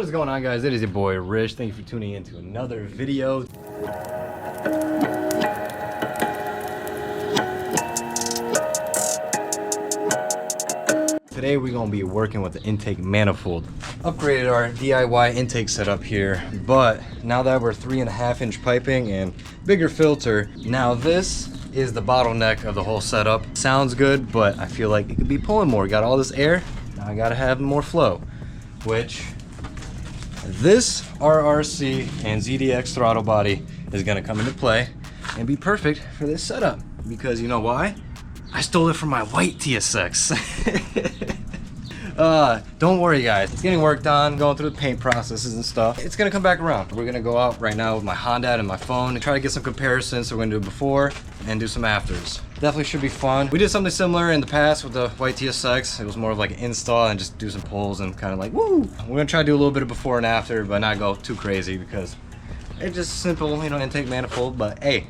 What's going on, guys? It is your boy Rich. Thank you for tuning in to another video. Today we're gonna be working with the intake manifold. Upgraded our DIY intake setup here, but now that we're 3.5-inch piping and bigger filter, now this is the bottleneck of the whole setup. Sounds good, but I feel like it could be pulling more. Got all this air, now I gotta have more flow, which this RRC and ZDX throttle body is gonna come into play and be perfect for this setup. Because you know why? I stole it from my white TSX. Don't worry, guys. It's getting worked on, going through the paint processes and stuff. It's gonna come back around. We're gonna go out right now with my Honda and my phone and try to get some comparisons. So we're gonna do before and do some afters. Definitely should be fun. We did something similar in the past with the white TSX. It was more of like an install and just do some pulls and kind of like, woo! We're gonna try to do a little bit of before and after, but not go too crazy because it's just simple, you know, intake manifold, but hey,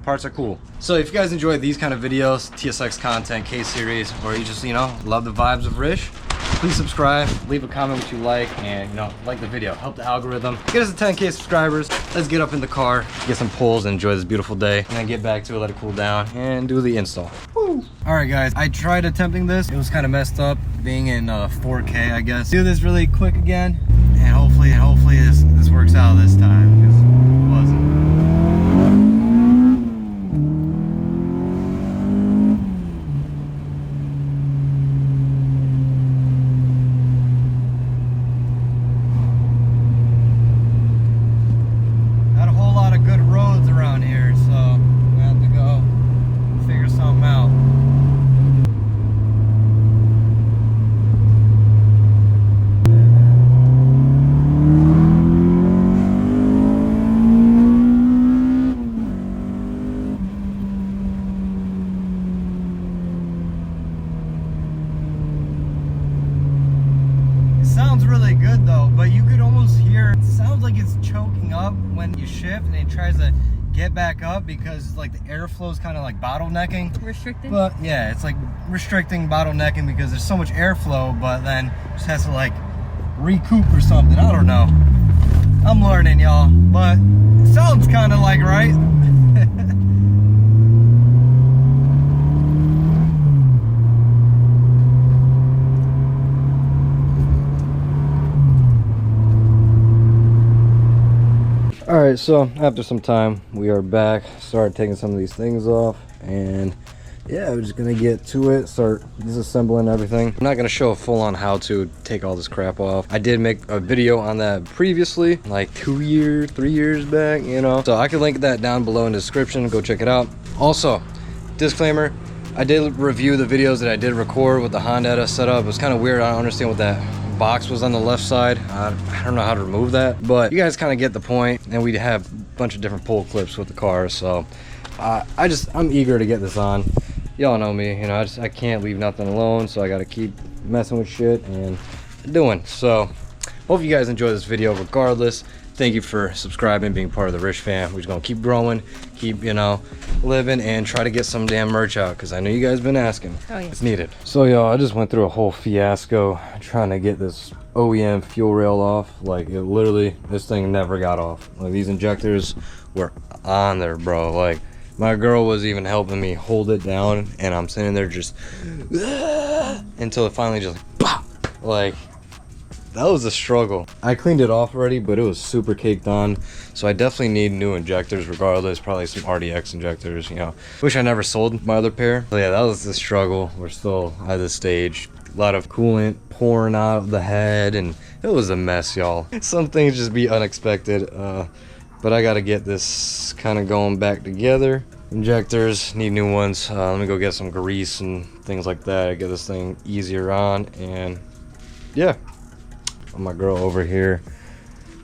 parts are cool. So if you guys enjoy these kind of videos, TSX content, Kseries, or you just, you know, love the vibes of Rich, please subscribe, leave a comment what you like, and you know, like the video, help the algorithm, get us to 10K subscribers. Let's get up in the car, get some pulls, and enjoy this beautiful day, and then get back to it, let it cool down, and do the install. Woo! All right, guys, I tried attempting this. It was kind of messed up, being in 4K, I guess. Do this really quick again, and hopefully this works out this time, because it wasn't. Sounds really good though, but you could almost hear it sounds like it's choking up when you shift and it tries to get back up because like the airflow is kind of like bottlenecking. Restricting? But yeah, it's like restricting, bottlenecking because there's so much airflow, but then just has to like recoup or something. I don't know. I'm learning, y'all, but it sounds kind of like right. All right, so after some time, we are back. Started taking some of these things off, and yeah, we're just gonna get to it, start disassembling everything. I'm not gonna show a full-on how to take all this crap off. I did make a video on that previously, like 3 years back, you know. So I can link that down below in the description. Go check it out. Also, disclaimer, I did review the videos that I did record with the Honda setup. It was kind of weird. I don't understand what that box was on the left side. I don't know how to remove that, but you guys kind of get the point. And we have a bunch of different pull clips with the car, so I'm eager to get this on. Y'all know me, you know, I can't leave nothing alone, so I got to keep messing with shit and doing. So hope you guys enjoy this video regardless. Thank you for subscribing, being part of the Rich fam. We're just gonna keep growing, keep, you know, living, and try to get some damn merch out, because I know you guys been asking. Oh, yeah. It's needed. So y'all, I just went through a whole fiasco trying to get this OEM fuel rail off. Like, it literally, this thing never got off. Like, these injectors were on there, bro. Like, my girl was even helping me hold it down, and I'm sitting there just until it finally just like, that was a struggle. I cleaned it off already, but it was super caked on. So I definitely need new injectors regardless, probably some RDX injectors, you know. Wish I never sold my other pair. So yeah, that was the struggle. We're still at this stage. A lot of coolant pouring out of the head, and it was a mess, y'all. Some things just be unexpected, but I gotta get this kind of going back together. Injectors, need new ones. Let me go get some grease and things like that. Get this thing easier on, and yeah. My girl over here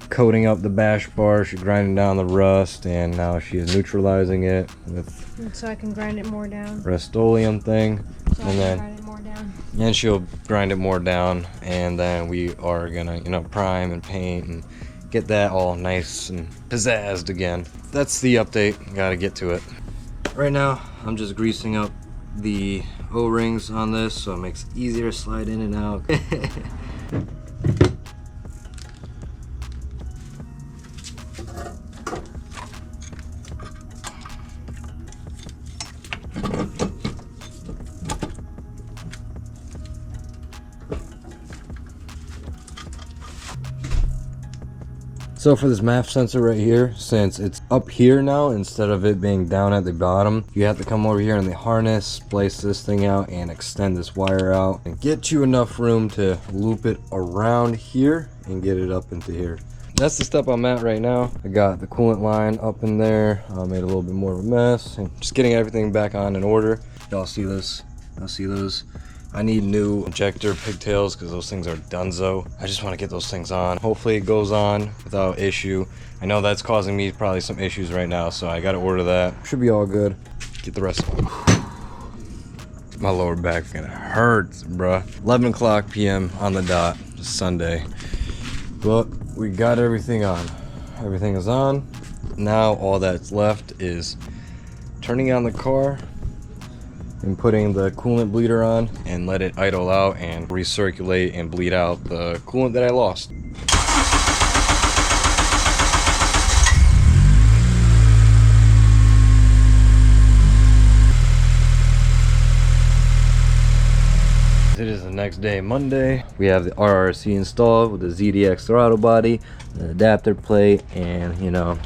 coating up the bash bar. She's grinding down the rust, and now she is neutralizing it with so I can grind it more down. Rust-Oleum thing, so and then grind it more down. And she'll grind it more down, and then we are gonna, you know, prime and paint and get that all nice and pizzazzed again. That's the update. Gotta get to it. Right now, I'm just greasing up the O-rings on this so it makes it easier to slide in and out. So for this MAF sensor right here, since it's up here now instead of it being down at the bottom, you have to come over here in the harness, splice this thing out and extend this wire out and get you enough room to loop it around here and get it up into here. That's the step I'm at right now. I got the coolant line up in there. I made a little bit more of a mess and just getting everything back on in order. Y'all see this? Y'all see those? I need new injector pigtails because those things are donezo. I just want to get those things on. Hopefully it goes on without issue. I know that's causing me probably some issues right now, so I got to order that. Should be all good. Get the rest. My lower back gonna hurts, bruh. 11 o'clock p.m. on the dot. It's Sunday. But we got everything on. Everything is on. Now all that's left is turning on the car and putting the coolant bleeder on and let it idle out and recirculate and bleed out the coolant that I lost. It is the next day, Monday. We have the RRC installed with the ZDX throttle body, the adapter plate, and you know,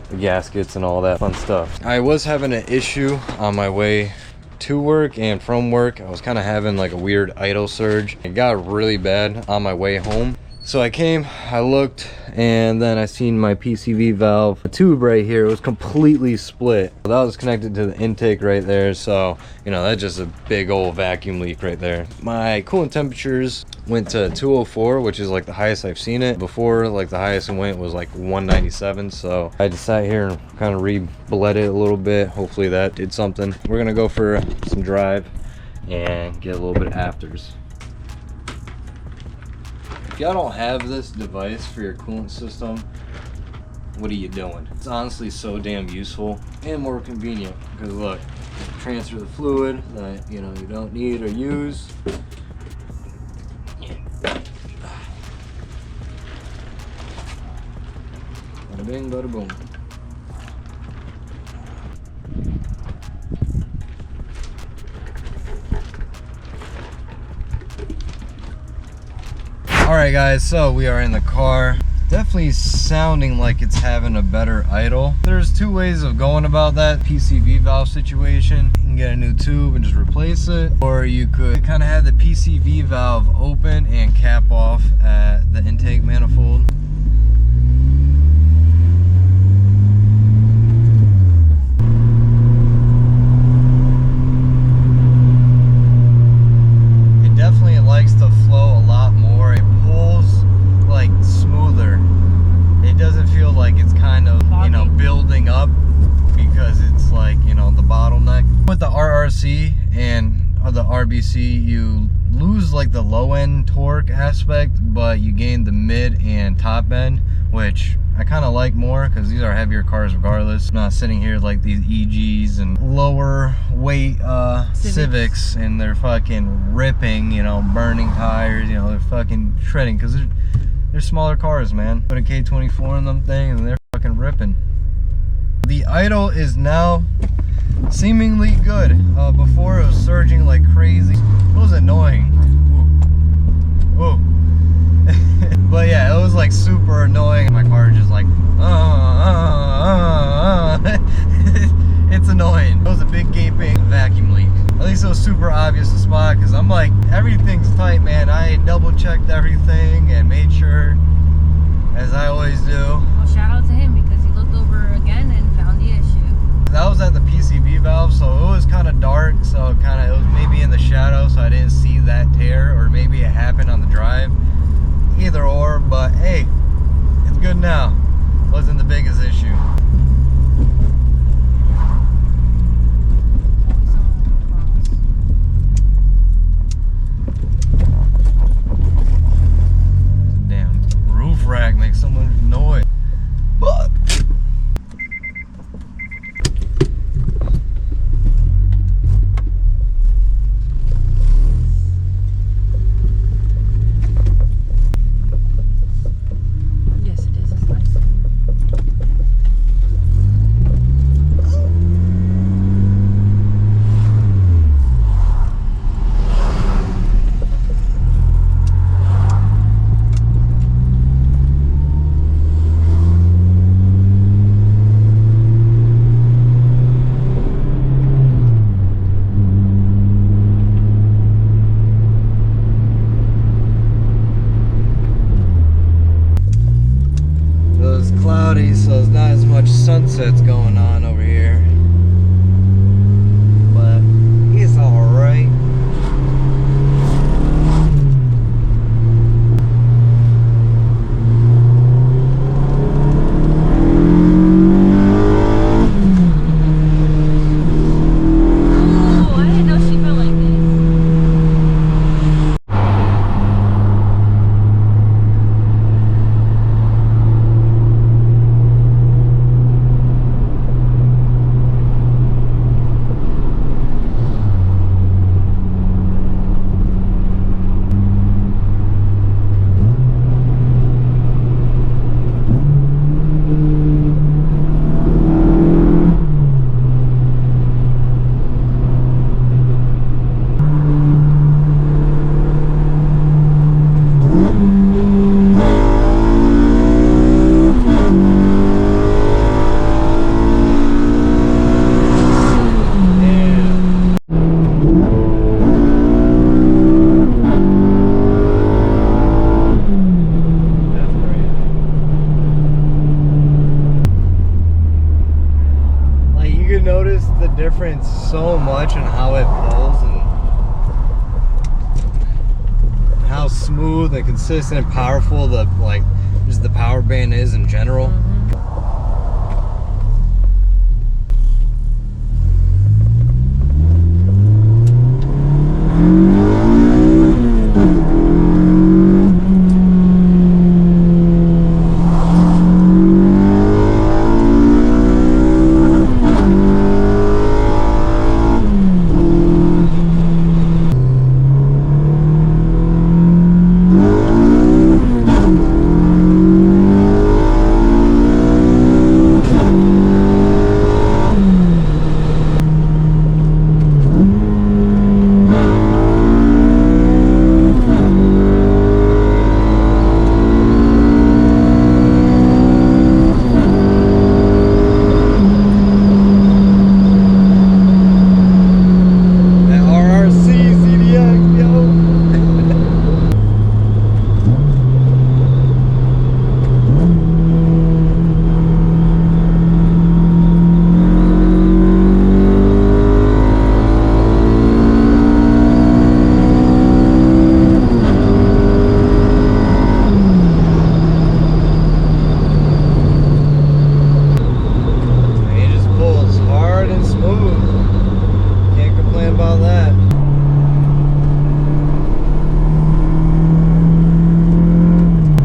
the gaskets and all that fun stuff. I was having an issue on my way to work and from work. I was kind of having like a weird idle surge. It got really bad on my way home. So I came, I looked, and then I seen my PCV valve tube right here. It was completely split. That was connected to the intake right there. So, you know, that's just a big old vacuum leak right there. My coolant temperatures went to 204, which is like the highest I've seen it. Before, like the highest it went was like 197. So I just sat here and kind of re-bled it a little bit. Hopefully that did something. We're gonna go for some drive and get a little bit of afters. If y'all don't have this device for your coolant system, what are you doing? It's honestly so damn useful and more convenient because look, transfer the fluid that you know you don't need or use. Bada bing, bada boom. Alright guys, so we are in the car. Definitely sounding like it's having a better idle. There's two ways of going about that PCV valve situation. You can get a new tube and just replace it, or you could kind of have the PCV valve open and cap off at the intake manifold. It definitely likes to flow a lot more. It pulls like smoother. It doesn't feel like it's kind of, you know, building up because it's like, you know, the bottleneck. With the RRC and the RBC, you lose like the low end torque aspect, but you gain the mid and top end, which I kind of like more because these are heavier cars regardless. I'm not sitting here like these EGs and lower weight Civics and they're fucking ripping, you know, burning tires, you know, they're fucking shredding because they're smaller cars, man. Put a K24 in them thing and they're fucking ripping. The idle is now seemingly good. Before it was surging like crazy. It was annoying. Whoa. But yeah, it was like super annoying. My car just like, it's annoying. It was a big gaping vacuum leak. At least it was super obvious to spot because I'm like, everything's tight, man. I double checked everything and made sure, as I always do. Well, shout out to him because he looked over again and found the issue. That was at the PCV valve, so it was kind of dark, so it was maybe in the shadow, so I didn't see that tear, or maybe it happened on the drive. Either or, but hey, it's good now. Wasn't the biggest issue. Damn roof rack makes so much noise. But difference so much in how it pulls and how smooth and consistent and powerful just the power band is in general.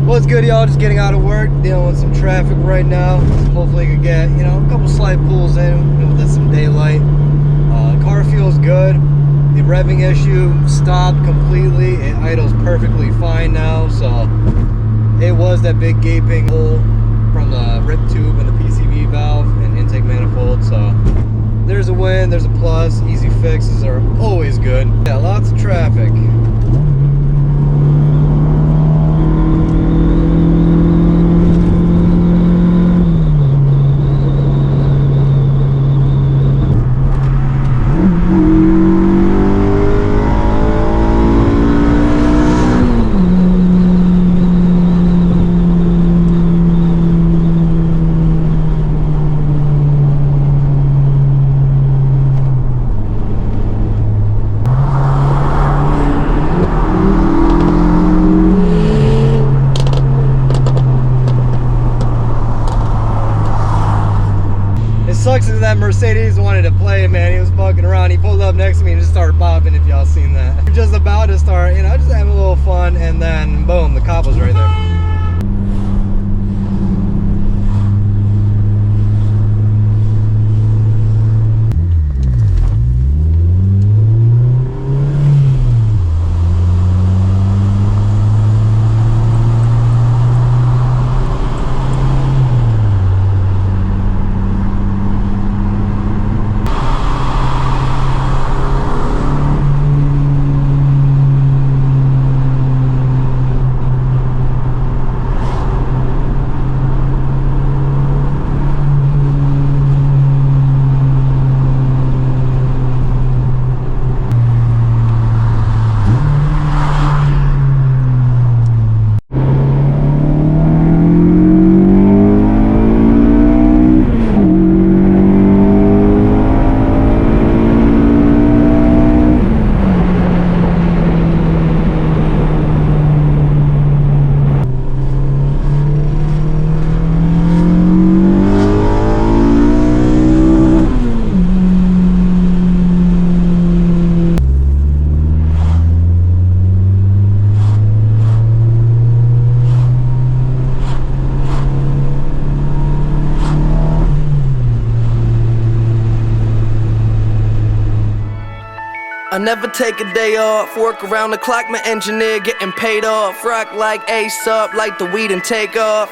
What's good, y'all? Just getting out of work, dealing with some traffic right now. Hopefully I could get, you know, a couple slight pulls in with some daylight. Car feels good. The revving issue stopped completely. It idles perfectly fine now. So it was that big gaping hole from the rip tube and the PCV valve and intake manifold. So there's a win, there's a plus. Easy fixes are always good. Yeah, lots of traffic. Sucks is that Mercedes wanted to play, man. He was bugging around. He pulled up next to me and just started bopping, if y'all seen that. Just about to start, you know, just having a little fun, and then boom, the cop was right there. I never take a day off, work around the clock, my engineer getting paid off. Rock like Ace up, like the weed and take off.